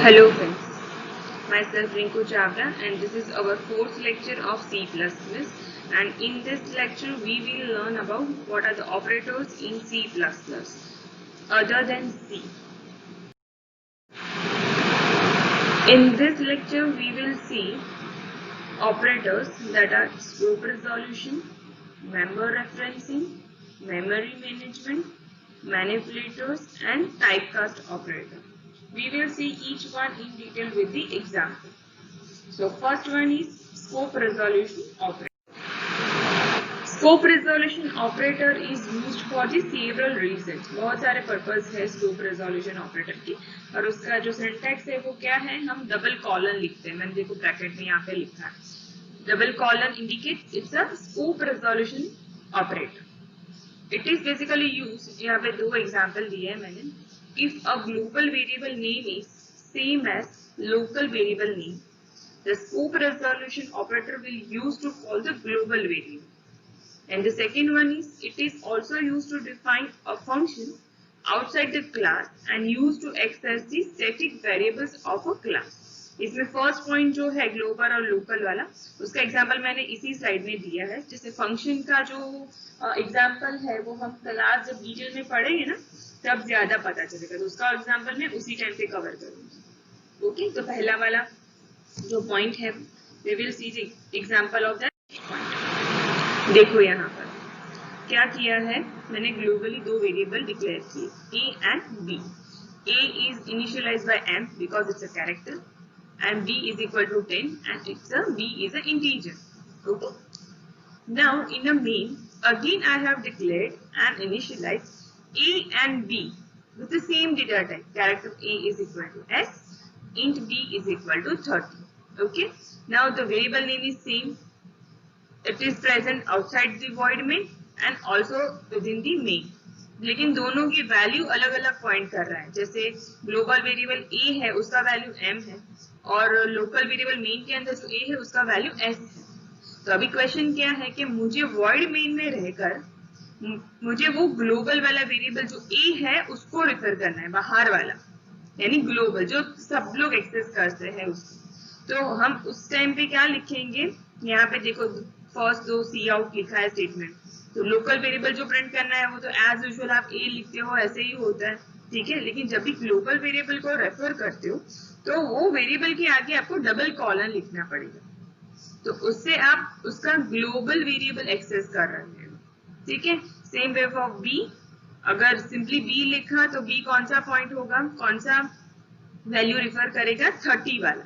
Hello friends, myself Rinku Chavda and this is our fourth lecture of C++, and in this lecture we will learn about what are the operators in C++ other than C. In this lecture we will see operators that are scope resolution, member referencing, memory management, manipulators and typecast operator. We will see each one in detail with the example. So first one is scope resolution operator. Scope resolution operator is used for the several reasons. बहुत सारे purpose है scope resolution operator की, और उसका जो syntax है वो क्या है, हम डबल कॉलन लिखते हैं. मैंने देखो ब्रैकेट में यहाँ पे लिखा है, double colon indicate it's a scope resolution operator. It is basically use, यहाँ पे दो एग्जाम्पल दिए हैं मैंने. If a global variable name is same as local variable name, the scope resolution operator will use to call the global variable. And the second one is it is also used to define a function outside the class and used to access the static variables of a class. इसमें first point जो है global और local वाला, उसका example मैंने इसी slide में दिया है. जैसे फंक्शन का जो एग्जांपल है वो हम क्लास जब डिटेल में पढ़ेंगे ना तब ज्यादा पता चलेगा, तो उसका एग्जांपल मैं उसी टाइम पे कवर करूंगी. ओके, तो पहला वाला जो पॉइंट है we will see the example of that point. देखो यहाँ पर क्या किया है, मैंने ग्लोबली दो वेरिएबल डिक्लेयर किए a and b. a is initialized by m because it's a character and b is equal to 10 and b is an integer. Okay, now in a main again I have declared and initialized a and b with the same data type. Character a is equal to s, int b is equal to 30. Okay, now the variable name is same. It is present outside the void main and also within the main. लेकिन दोनों की value अलग अलग point कर रहा है. जैसे global variable a है उसका वैल्यू m है और लोकल वेरिएबल मेन के अंदर जो a है उसका वैल्यू s है. तो अभी क्वेश्चन क्या है कि मुझे वॉइड मेन में रहकर मुझे वो ग्लोबल वाला वेरिएबल जो a है उसको रेफर करना है, बाहर वाला यानी ग्लोबल जो सब लोग एक्सेस करते हैं उसको. तो हम उस टाइम पे क्या लिखेंगे, यहाँ पे देखो फर्स्ट दो सी आउट लिखा है स्टेटमेंट. तो लोकल वेरिएबल जो प्रिंट करना है वो तो एज यूजुअल आप ए लिखते हो, ऐसे ही होता है. ठीक है, लेकिन जब भी ग्लोबल वेरिएबल को रेफर करते हो तो वो वेरिएबल के आगे आपको डबल कॉलन लिखना पड़ेगा. तो उससे आप उसका ग्लोबल वेरिएबल एक्सेस कर रहे हैं. ठीक है, सेम वे फॉर बी. अगर सिंपली बी लिखा तो बी कौन सा पॉइंट होगा, कौन सा वैल्यू रिफर करेगा, 30 वाला.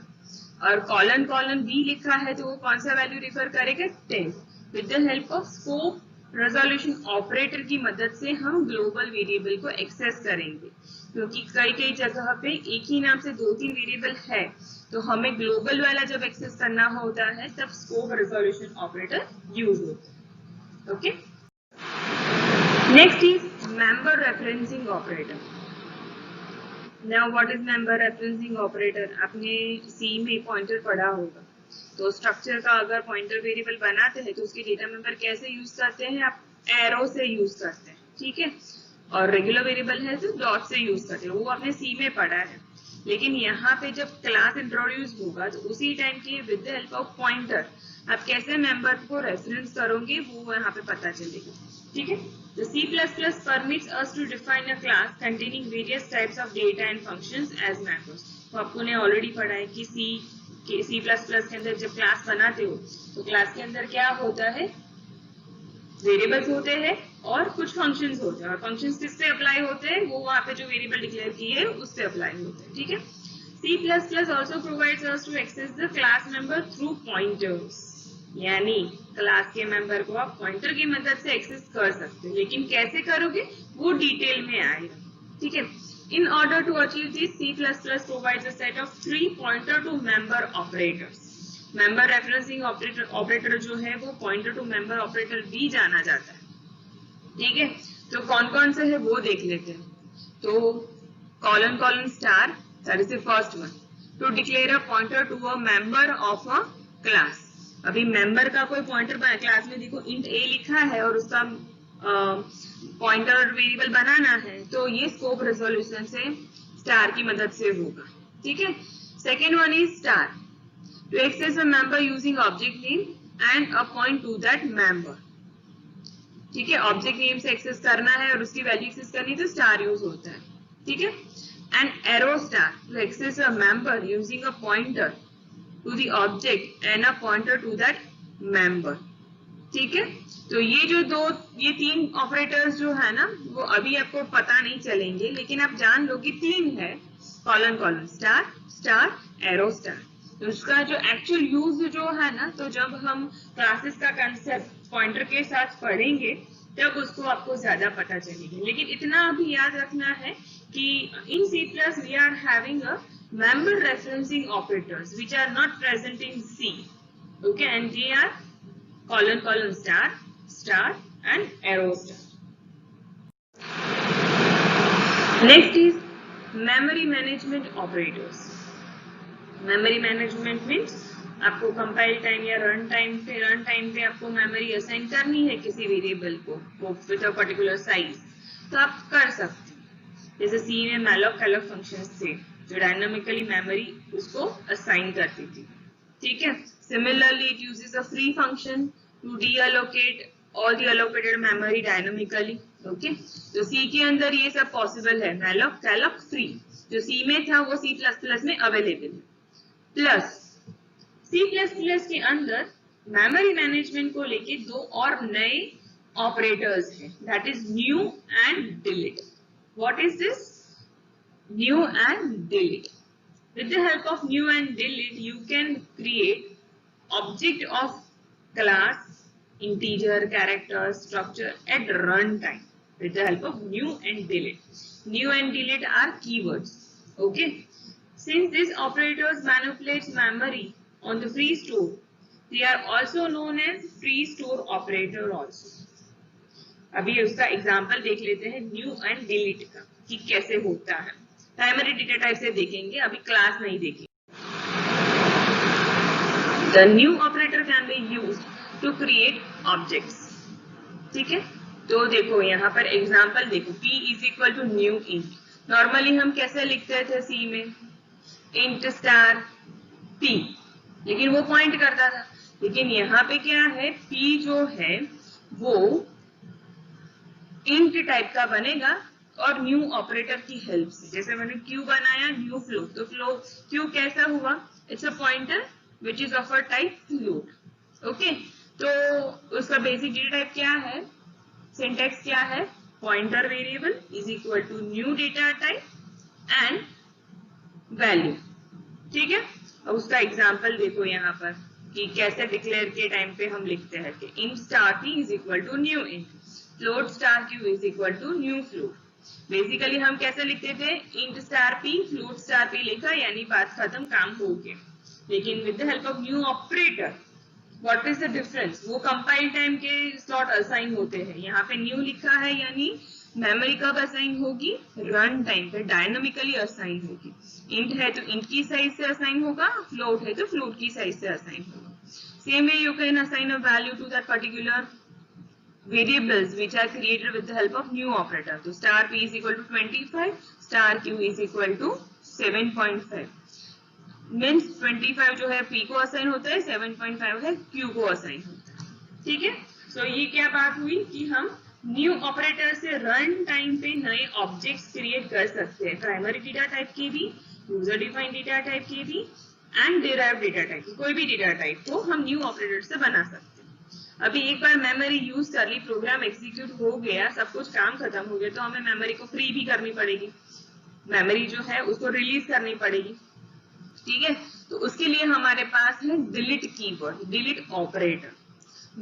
और कॉलन कॉलन बी लिखा है तो वो कौन सा वैल्यू रिफर करेगा, 10. With the help of scope resolution operator की मदद से हम ग्लोबल वेरिएबल को एक्सेस करेंगे, क्योंकि कई कई जगह पे एक ही नाम से दो तीन वेरिएबल है, तो हमें ग्लोबल वाला जब एक्सेस करना होता है तब स्कोप रेजोल्यूशन ऑपरेटर यूज होता है. Okay, next is member referencing operator. Now what is member referencing operator? आपने C में पॉइंटर पढ़ा होगा, तो स्ट्रक्चर का अगर पॉइंटर वेरिएबल बनाते हैं तो उसके डेटा मेंबर कैसे यूज करते हैं, आप एरो से यूज करते हैं. ठीक है, और रेगुलर वेरिएबल है तो डॉट से यूज करते हैं, वो आपने C में पढ़ा है. लेकिन यहाँ पे जब क्लास इंट्रोड्यूस होगा तो उसी टाइम की with the help of pointer आप कैसे मेंबर को रेफरेंस करोगे वो यहाँ पे पता चलेगा. ठीक है, the C++ permits us to define a class containing various types of data and functions as members. तो आपको ने ऑलरेडी पढ़ा है कि C++ के अंदर जब क्लास बनाते हो तो क्लास के अंदर क्या होता है, वेरिएबल्स होते हैं और कुछ फंक्शंस होते हैं, और फंक्शंस किस पे अप्लाई होते हैं, वो वहाँ पे जो वेरिएबल डिक्लेयर किए हैं उस पे अप्लाई होते हैं. ठीक है, C++ also provides us to access the class member through pointers. यानी क्लास के मेंबर को आप पॉइंटर की मदद से एक्सेस कर सकते हैं, लेकिन कैसे करोगे वो डिटेल में आएगा. ठीक है, in order to achieve this C++ provides a set of 3 pointer to member operators. Member referencing operator जो है वो पॉइंटर टू मेंबर ऑपरेटर भी जाना जाता है. ठीक है, तो कौन कौन से है वो देख लेते हैं. तो colon colon star, that is the first one, to declare a pointer to a member of a class. अभी मेंबर का कोई पॉइंटर बना, क्लास में देखो इंट a लिखा है और उसका पॉइंटर वेरिएबल बनाना है, तो ये स्कोप रेजोल्यूशन से स्टार की मदद से होगा. ठीक है. Second one is star, to access a member using object name and a point to that member. ठीक है, ऑब्जेक्ट नेम से एक्सेस करना है और उसकी वैल्यू एक्सेस करनी है तो स्टार यूज होता है. ठीक है. And arrow star, to access a member using a pointer to the object and a pointer to that member. ठीक है. तो ये तीन ऑपरेटर्स जो है ना, वो अभी आपको पता नहीं चलेंगे, लेकिन आप जान लो कि तीन है, colon colon, star star arrow star. तो उसका जो एक्चुअल यूज जो है ना, तो जब हम क्लासेस का कंसेप्ट पॉइंटर के साथ पढ़ेंगे तब उसको आपको ज्यादा पता चलेगा. लेकिन इतना अभी याद रखना है कि इन C+ we are having a member referencing operators which are not present in C. Okay, and they are colon colon star star and arrow star. Next is memory management operators. Memory management means आपको compile time या run time पे आपको memory assign करनी है किसी variable को with a particular size, तो आप कर सकते हैं. जैसे सी में मैलॉक कैलॉक फंक्शंस थे जो डायनामिकली मेमोरी उसको असाइन करती थी. ठीक है. Similarly it uses a free function to deallocate all the allocated memory dynamically. Okay, तो सी के अंदर ये सब पॉसिबल है. मैलॉक कैलॉक फ्री जो सी में था वो C++ में अवेलेबल है. प्लस C++ के अंदर मेमोरी मैनेजमेंट को लेके दो और नए ऑपरेटर्स हैं, that is new and delete. What is this? New and delete. With the help of new and delete, you can create object of class, integer, character, structure at runtime with the help of new and delete. New and delete are keywords. Okay. Since these operators manipulate memory on the free store, they are also known as free store operator also. अभी उसका example देख लेते हैं new and delete का कि कैसे होता है. प्राइमरी डेटा टाइप से देखेंगे, अभी क्लास नहीं देखेंगे. The new operator can be used to create objects. ठीक है. तो देखो यहाँ पर एग्जाम्पल देखो, p is equal to new int. Normally हम कैसे लिखते थे सी में, इंट स्टार p, लेकिन वो पॉइंट करता था. लेकिन यहाँ पे क्या है, p जो है वो इंट टाइप का बनेगा और न्यू ऑपरेटर की हेल्प से. जैसे मैंने क्यू बनाया न्यू फ्लोट, तो क्यू कैसा हुआ, it's a pointer which is of a type float. Okay, तो उसका बेसिक डेटा टाइप क्या है, सिंटैक्स क्या है, pointer variable is equal to new data type and value. ठीक है. अब उसका एग्जाम्पल देखो यहाँ पर कि कैसे डिक्लेयर के टाइम पे हम लिखते हैं कि int star p is equal to new int, float star q is equal to new float. Basically हम कैसे लिखते थे, int star p float star p लिखा, यानी बात खत्म, काम हो गया. लेकिन with the help of new operator what is the difference, वो कंपाइल टाइम के स्लॉट असाइन होते हैं. यहाँ पे न्यू लिखा है यानी मेमोरी कब असाइन होगी, रन टाइम पे डायनामिकली असाइन होगी. इंट है तो इंट की साइज से असाइन होगा, फ्लोट है तो फ्लोट की साइज से असाइन होगा. Same way you can assign a value to that particular variables which are created with the help of new operator. So star p is equal to 25, star q is equal to 7.5. Means 25 जो है p को assign होता है, 7.5 है q को assign होता है. ठीक है. सो ये क्या बात हुई कि हम न्यू ऑपरेटर से रन टाइम पे नए ऑब्जेक्ट्स क्रिएट कर सकते हैं, प्राइमरी डेटा टाइप के भी, यूजर डिफाइंड डेटा टाइप के भी एंड डिराइव्ड डेटा टाइप, कोई भी डेटा टाइप को हम न्यू ऑपरेटर से बना सकते हैं. अभी एक बार मेमोरी यूज कर ली, प्रोग्राम एग्जीक्यूट हो गया, सब कुछ काम खत्म हो गया, तो हमें मेमोरी को फ्री भी करनी पड़ेगी, मेमोरी जो है उसको रिलीज करनी पड़ेगी. ठीक है. तो उसके लिए हमारे पास है delete keyword, delete operator.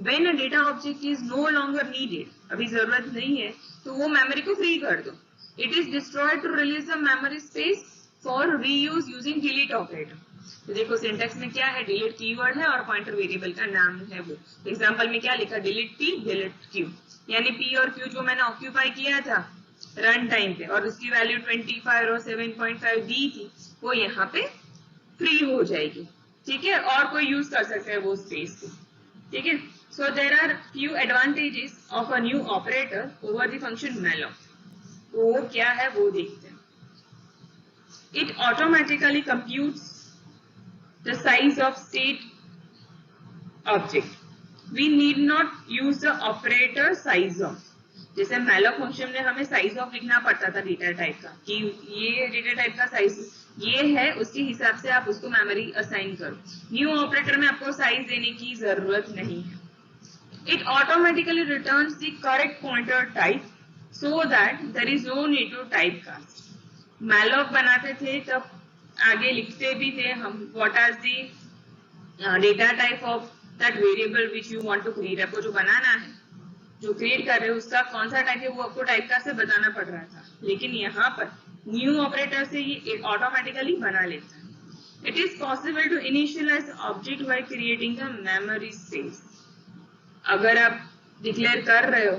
When a data object is no longer needed, अभी जरूरत नहीं है, तो वो मेमोरी को फ्री कर दो. It is destroyed to release the memory space for reuse using delete operator. तो देखो सिंटैक्स में क्या है, डिलीट कीवर्ड है और पॉइंटर वेरिएबल का नाम है वो. एग्जांपल में क्या लिखा, डिलीट p डिलीट q, यानी p और q जो मैंने ऑक्यूपाई किया था रन टाइम पे और उसकी वैल्यू 25 और 7.5 दी थी, वो यहाँ पे फ्री हो जाएगी. ठीक है. और कोई यूज कर सकता है वो स्पेस को. ठीक है. So there are few advantages of a new operator over the function malloc. वो क्या है वो देखते हैं. It automatically computes the size of state object. We need not use the operator size of. जैसे malloc फंक्शन में हमें size of लिखना पड़ता था डेटा टाइप का कि ये डेटा टाइप का साइज ये है, उसके हिसाब से आप उसको मेमोरी असाइन करो. न्यू ऑपरेटर में आपको साइज देने की जरूरत नहीं है. It automatically returns the correct pointer type so that there is no need to typecast. malloc बनाते थे तब आगे लिखते भी थे हम what is the data type of that variable which you want to create. आपको जो बनाना है, जो क्रिएट कर रहे हो उसका कौन सा टाइप है वो आपको टाइपकास्ट से बताना पड़ रहा था, लेकिन यहाँ पर न्यू ऑपरेटर से ये ऑटोमेटिकली बना लेता है. It is possible to initialize object by creating the memory space. अगर आप डिक्लेयर कर रहे हो,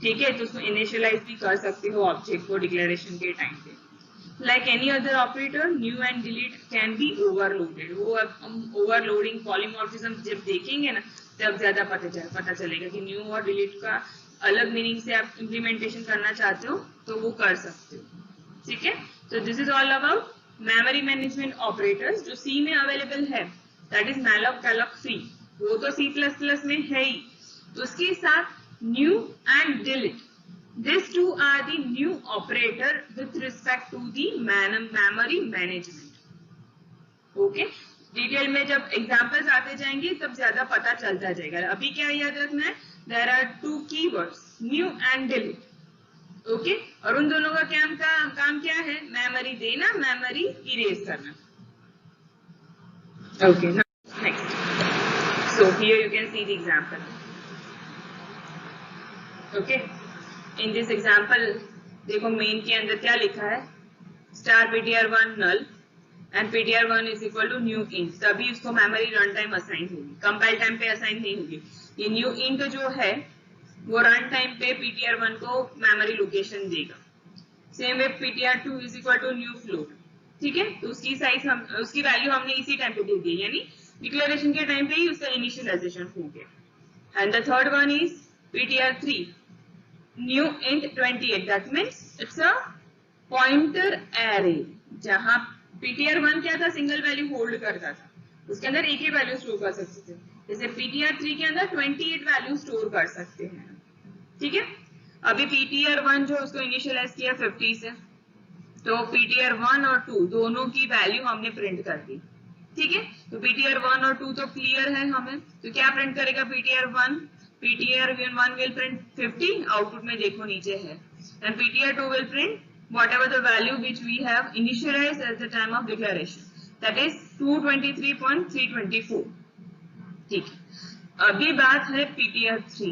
ठीक है, तो उसको इनिशियलाइज भी कर सकते हो ऑब्जेक्ट को डिक्लेरेशन के टाइम पे. Like any other operator, new and delete can be overloaded. वो अब हम overloading polymorphism जब देखेंगे ना तब ज्यादा पता चलेगा कि new और delete का अलग मीनिंग से आप इम्प्लीमेंटेशन करना चाहते हो तो वो कर सकते हो. ठीक है, तो this is all about memory management operators जो C में अवेलेबल है. That is malloc calloc free. वो तो C++ में है ही, तो उसके साथ new and delete. These two are the new operator with respect to the memory management. Okay? Detail में जब एग्जांपल्स आते जाएंगे तब ज्यादा पता चलता जाएगा. अभी क्या याद रखना है? There are two keywords, new and delete. Okay? और उन दोनों का काम क्या है? मेमोरी देना, मेमोरी इरेज करना. Okay. Now next. So here you can see the example. Okay? In this example, देखो मेन के अंदर क्या लिखा है, star ptr1 null and ptr1 is equal to new int. तभी उसको मेमोरी रन टाइम असाइन होगी, कंपाइल टाइम पे असाइन नहीं होगी. ये न्यू इंट जो है वो रन टाइम पे ptr1 को मेमोरी लोकेशन देगा. Same way ptr2 is equal to new float. ठीक है, तो उसकी साइज उसकी वैल्यू हमने इसी टाइम पे दे दी, यानी डिक्लेरेशन के टाइम पे ही उसका इनिशियलाइजेशन हो गया. And the third one is ptr3 new int 28. that means it's a pointer array. जहां ptr1 क्या था, सिंगल वैल्यू होल्ड करता था, उसके अंदर एक ही वैल्यू स्टोर कर सकते थे. जैसे ptr3 के अंदर 28 वैल्यू स्टोर कर सकते हैं. ठीक है, अभी ptr1 जो उसको इनिशियलाइज किया 50 से, तो ptr1 और 2 दोनों की वैल्यू हमने प्रिंट कर दी. ठीक है, तो ptr1 और 2 तो क्लियर है हमें, तो क्या प्रिंट करेगा ptr1 will print 50, आउटपुट में देखो नीचे है, and ptr2 will print whatever the value which we have initialized at the time of declaration, that is 223.324. ठीक है, अभी बात है ptr3.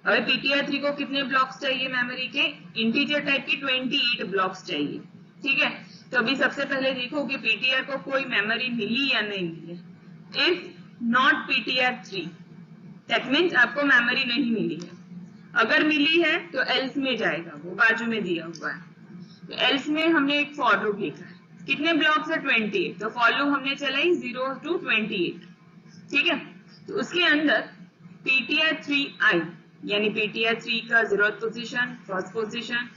अभी ptr3 को कितने ब्लॉक्स चाहिए मेमोरी के? इंटीजर टाइप की 28 ब्लॉक्स चाहिए. ठीक है, तो अभी सबसे पहले देखो कि ptr को कोई मेमोरी मिली या नहीं मिली. If not ptr3, that means आपको मेमोरी नहीं मिली है. अगर मिली है तो एल्स में जाएगा, वो बाजू में दिया हुआ है. तो एल्स में हमने एक फॉर लूप लिखा है. कितने ब्लॉक्स है? 28. तो फॉर लूप हमने चलाई 0 to 28. ठीक है, तो उसके अंदर ptr3i यानी ptr3 का 0th position, first position,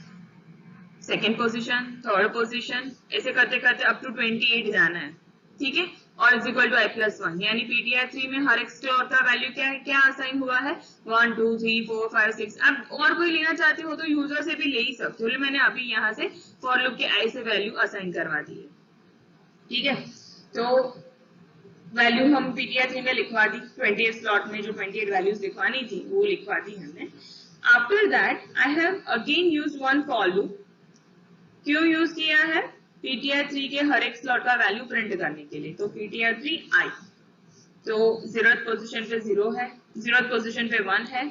second position, third position, ऐसे करते करते अप टू 28 जाना है. ठीक है, और इज इक्वल टू i+1 यानी ptr3 में हर एक स्टोर का वैल्यू क्या है, क्या असाइन हुआ है? 1 2 3 4 5 6. अब और कोई लेना चाहते हो तो यूजर से भी ले ही सकते हो. मैंने अभी यहाँ से फॉर लूप के आई से वैल्यू असाइन करवा दी है. ठीक है, तो वैल्यू हम ptr3 में लिखवा दी, 28 स्लॉट में जो 28 वैल्यूज लिखवानी थी वो लिखवा दी हमने. After that I have again used one for loop. क्यों यूज किया है? ptr3 के हर एक स्लॉट का वैल्यू प्रिंट करने के लिए. तो ptr3i, तो 0th पोजीशन पे 0 है, 0th पोजीशन पे 1 है,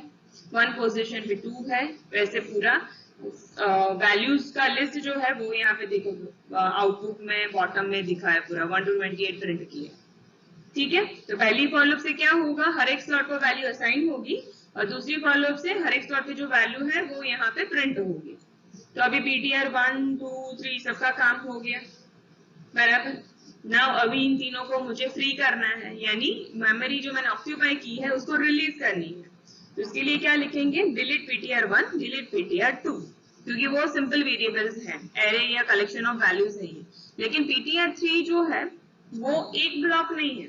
1 पोजीशन पे 2 है. वैसे पूरा वैल्यूज का लिस्ट जो है वो यहाँ पे देखो आउटपुट में बॉटम में दिखा है, पूरा 1 to 28 प्रिंट किया. ठीक है, तो पहली फॉर लूप से क्या होगा, हर एक स्लॉट को वैल्यू असाइन होगी, और दूसरी फॉर लूप से हर एक स्लॉट पे जो वैल्यू है वो यहाँ पे प्रिंट होगी. तो अभी ptr1 2 3 सबका काम हो गया बराबर. नाउ अभी इन तीनों को मुझे फ्री करना है, यानी मेमोरी जो मैंने ऑक्यूपाई की है उसको रिलीज करनी है. तो इसके लिए क्या लिखेंगे? Delete ptr1 delete ptr2. क्योंकि वो सिंपल वेरिएबल्स हैं, एरे या कलेक्शन ऑफ वैल्यूज नहीं है। लेकिन ptr3 जो है वो एक ब्लॉक नहीं है,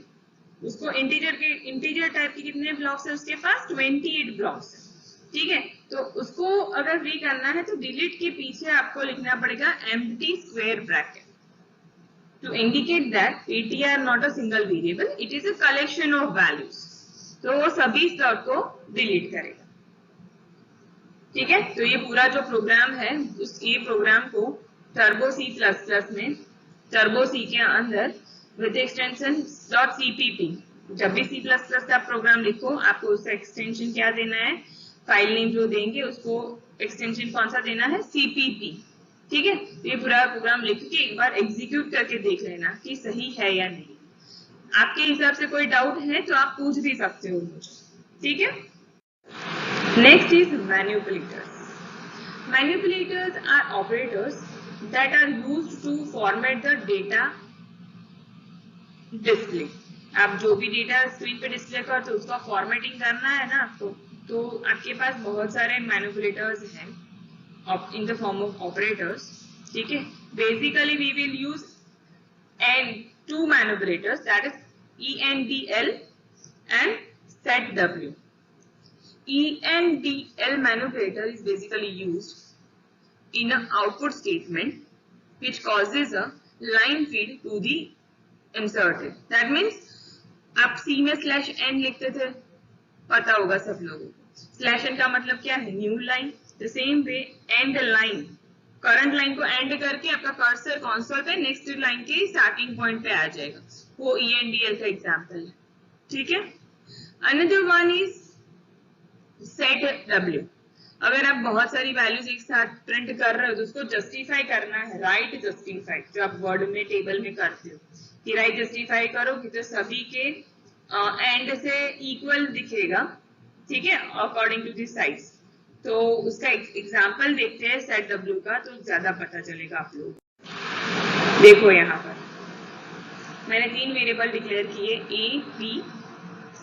उसको इंटीजर टाइप के कितने ब्लॉक्स है उसके पास, 28 ब्लॉक्स है। ठीक है, तो उसको अगर री करना है तो डिलीट के पीछे आपको लिखना पड़ेगा empty square bracket to indicate that ptr not a single variable, it is a collection of values। तो वो सभी स्लॉट को डिलीट करेगा। ठीक है, तो ये पूरा जो प्रोग्राम है ये प्रोग्राम को टर्बो सी प्लस प्लस में टर्बो सी के अंदर विद एक्सटेंशन .cpp, जब भी सी प्लस प्लस का प्रोग्राम लिखो आपको उसका एक्सटेंशन क्या देना है, फाइल नेम जो देंगे उसको एक्सटेंशन कौन सा देना है, cpp। ठीक है, ये पूरा प्रोग्राम लिख के एक बार एग्जीक्यूट करके देख लेना कि सही है या नहीं। आपके हिसाब से कोई डाउट है तो आप पूछ भी सकते हो मुझे। ठीक है, next is manipulators. Manipulators are operators that are used to format the data display. आप जो भी डेटा स्क्रीन पे डिस्प्ले करते हो उसका फॉर्मेटिंग करना है ना, तो आपके पास बहुत सारे मैनिपुलेटर्स हैं in the form of operators। ठीक है, basically we will use two manipulators, that is ENDL and SETW। ENDL manipulator is basically used in an output statement which causes a line feed to the inserted। That means आप C में /n लिखते थे, पता होगा सब लोगों को। /n का मतलब क्या है, new line. The same way and line, current line को एंड करके आपका कर्सर कंसोल पे नेक्स्ट लाइन के स्टार्टिंग पॉइंट पे आ जाएगा, वो ENDL का एग्जांपल है। ठीक है, अनदर वन इज SETW। अगर आप बहुत सारी वैल्यूज एक साथ प्रिंट कर रहे हो तो उसको जस्टिफाई करना है, राइट जस्टिफाई, जो आप वर्ड में टेबल में करते हो कि राइट जस्टिफाई करोगे तो सभी के एंड से इक्वल दिखेगा। ठीक है, अकॉर्डिंग टू द साइज। तो उसका एग्जांपल देखते हैं SETW का, तो ज्यादा पता चलेगा आप लोग। देखो यहाँ पर मैंने 3 वेरिएबल डिक्लेयर किए, A, B,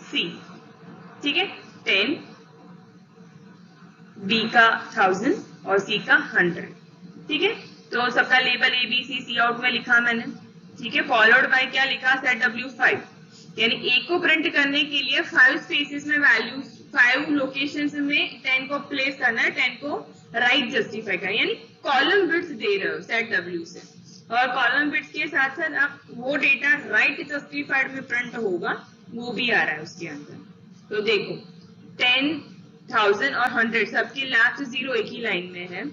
C। ठीक है, 10, B का 1000 और C का 100। ठीक है, तो सबका लेबल ABC आउट में लिखा मैंने। ठीक है, फॉलोड बाय क्या लिखा, SETW 5, यानी A को प्रिंट करने के लिए 5 स्पेसेस में वैल्यूज 5 लोकेशंस में 10 को प्लेस करना है, 10 को राइट जस्टिफाई करना, यानी कॉलम बिट्स दे रहे हो SETW से, और कॉलम बिट्स के साथ साथ आप वो डेटा राइट जस्टिफाइड में प्रिंट होगा वो भी आ रहा है उसके अंदर। तो देखो 10, 1000 और 100 सबके लास्ट 0 एक ही लाइन में है,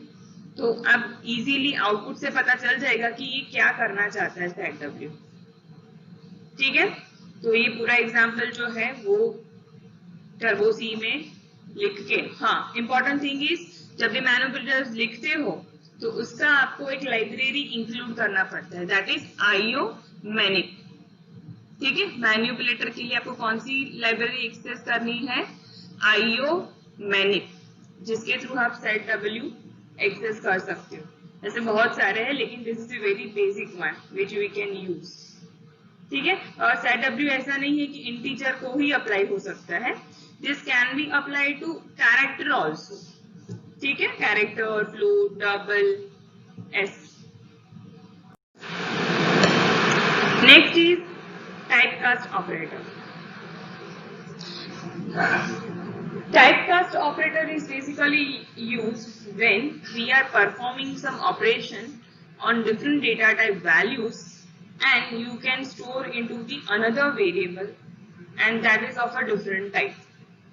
तो अब इजीली आउटपुट से पता चल जाएगा कि ये क्या करना चाहता है SETW। ठीक है, तो ये पूरा एग्जाम्पल जो है वो टर्बो सी में लिख के, हाँ इंपॉर्टेंट थिंग इज जब भी मैनिपुलेटर्स लिखते हो तो उसका आपको एक लाइब्रेरी इंक्लूड करना पड़ता है, दैट इज IO मैनिप। ठीक है, मैनिपुलेटर के लिए आपको कौन सी लाइब्रेरी एक्सेस करनी है, IO मैनिप, जिसके थ्रू आप SETW एक्सेस कर सकते हो। ऐसे बहुत सारे हैं लेकिन this is a very basic one which we can use. ठीक है, और SETW ऐसा नहीं है कि इंटीजर को ही अप्लाई हो सकता है, this can be apply to character also. ठीक है, कैरेक्टर, फ्लोट, डबल, एस। Next is typecast operator. Typecast operator is basically used when we are performing some operation on different data type values and you can store into the another variable and that is of a different type।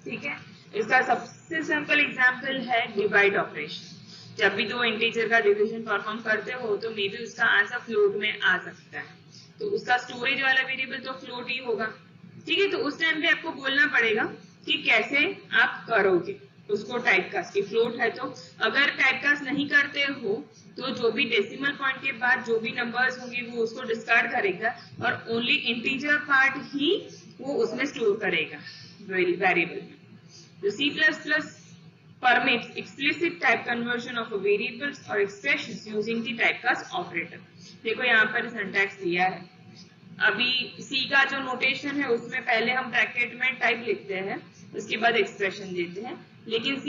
ठीक है, इसका सबसे simple example है divide operation. जब भी दो integer का division perform करते हो तो मे बी उसका आंसर फ्लोट में आ सकता है, तो उसका स्टोरेज वाला वेरिएबल तो फ्लोट ही होगा। ठीक है, तो उस टाइम पे आपको बोलना पड़ेगा कि कैसे आप करोगे उसको टाइपकास्ट। की फ्लोट है तो अगर टाइपकास्ट नहीं करते हो तो जो भी डेसिमल पॉइंट के बाद जो भी नंबर्स होंगे वो उसको डिस्कार्ड करेगा और ओनली इंटीजर पार्ट ही वो उसमें स्टोर करेगा वेरिएबल में। तो C++ permits explicit type conversion of variables or expressions using the typecast operator। देखो यहाँ पर सिंटैक्स दिया है, अभी C का जो नोटेशन है उसमें पहले हम ब्रैकेट में टाइप लिखते हैं, उसके बाद एक्सप्रेशन देते हैं, लेकिन C++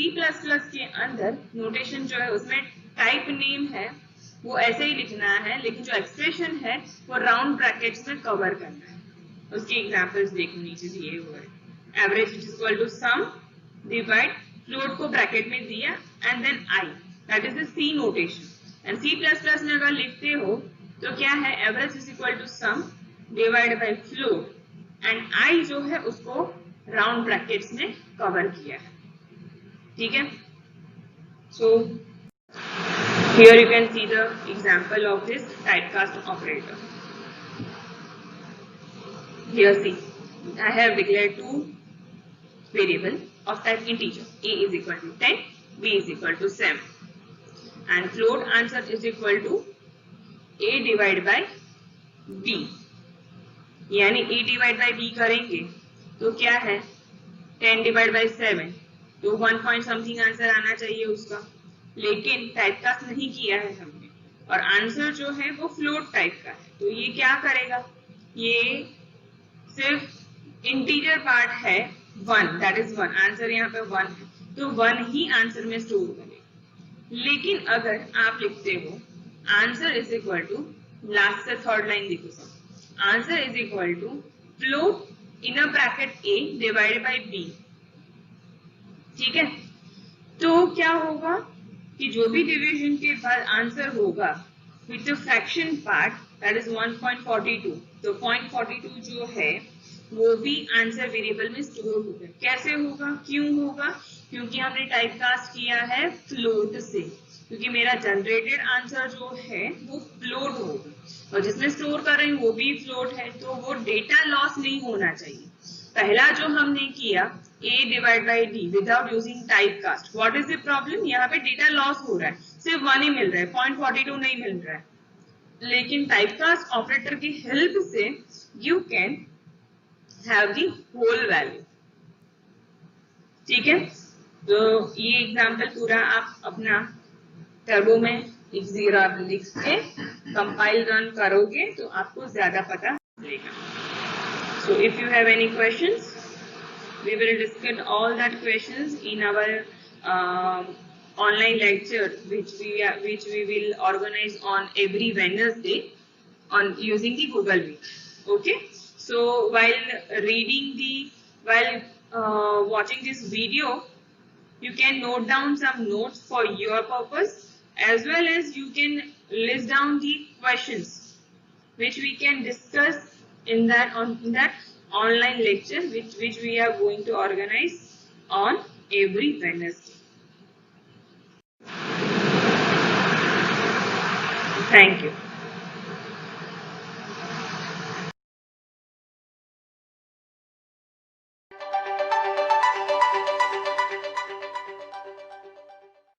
के अंदर नोटेशन जो है उसमें टाइप नेम है वो ऐसे ही लिखना है, लेकिन जो एक्सप्रेशन है वो राउंड ब्रैकेट्स में कवर करना है। उसके एग्जांपल्स देखो नीचे दिए हुए हैं। Average is equal to sum divide, float को ब्रैकेट में दिया and then I, that is the C notation. And C++ में अगर लिखते हो तो क्या है, average is equal to sum divide by float and I जो है उसको राउंड ब्रैकेट्स में कवर किया है। ठीक है, सो here you can see the example of this typecast operator. Here see, I have declared two variable of type integer. A is equal to 10, B is equal to 7, and float answer is equal to A divided by B. यानी A divided by B करेंगे तो क्या है, 10 divided by 7, तो 1 point something answer आना चाहिए उसका, लेकिन टाइपकास्ट नहीं किया है हमने और आंसर जो है वो फ्लोट टाइप का है। तो ये क्या करेगा, ये सिर्फ इंटीजर पार्ट है 1, दैट इज 1, आंसर यहाँ पे 1 है, तो 1 ही आंसर में स्टोर करेगा। लेकिन अगर आप लिखते हो answer is equal to, last से थर्ड लाइन देखो सब, answer is equal to float in a bracket A divided by B। ठीक है, तो क्या होगा कि जो भी डिवीजन के बाद आंसर होगा with the fraction part, that is 1.42, तो 0.42 जो है वो भी आंसर वेरिएबल में स्टोर होगा। कैसे होगा, क्यों होगा, क्योंकि हमने टाइपकास्ट किया है फ्लोट से, क्योंकि मेरा जनरेटेड आंसर जो है वो फ्लोट होगा और जिसमें स्टोर कर रहे हैं वो भी फ्लोट है, तो वो डेटा लॉस नहीं होना चाहिए। पहला जो हमने किया A divide by D without using typecast, what is the problem, यहाँ पे डेटा लॉस हो रहा है, सिर्फ 1 ही मिल रहा है, 0.42 नहीं मिल रहा है। लेकिन टाइपकास्ट ऑपरेटर की हेल्प से you can have the whole value. ठीक है, तो ये एग्जांपल पूरा आप अपना टर्बो में लिख के कंपाइल रन करोगे तो आपको ज्यादा पता चलेगा। So if you have any questions, we will discuss all that questions in our online lecture, which we will organize on every Wednesday on using the Google Meet. Okay. So while watching this video, you can note down some notes for your purpose, as well as you can list down the questions which we can discuss in that online lecture which we are going to organize on every Wednesday. Thank you.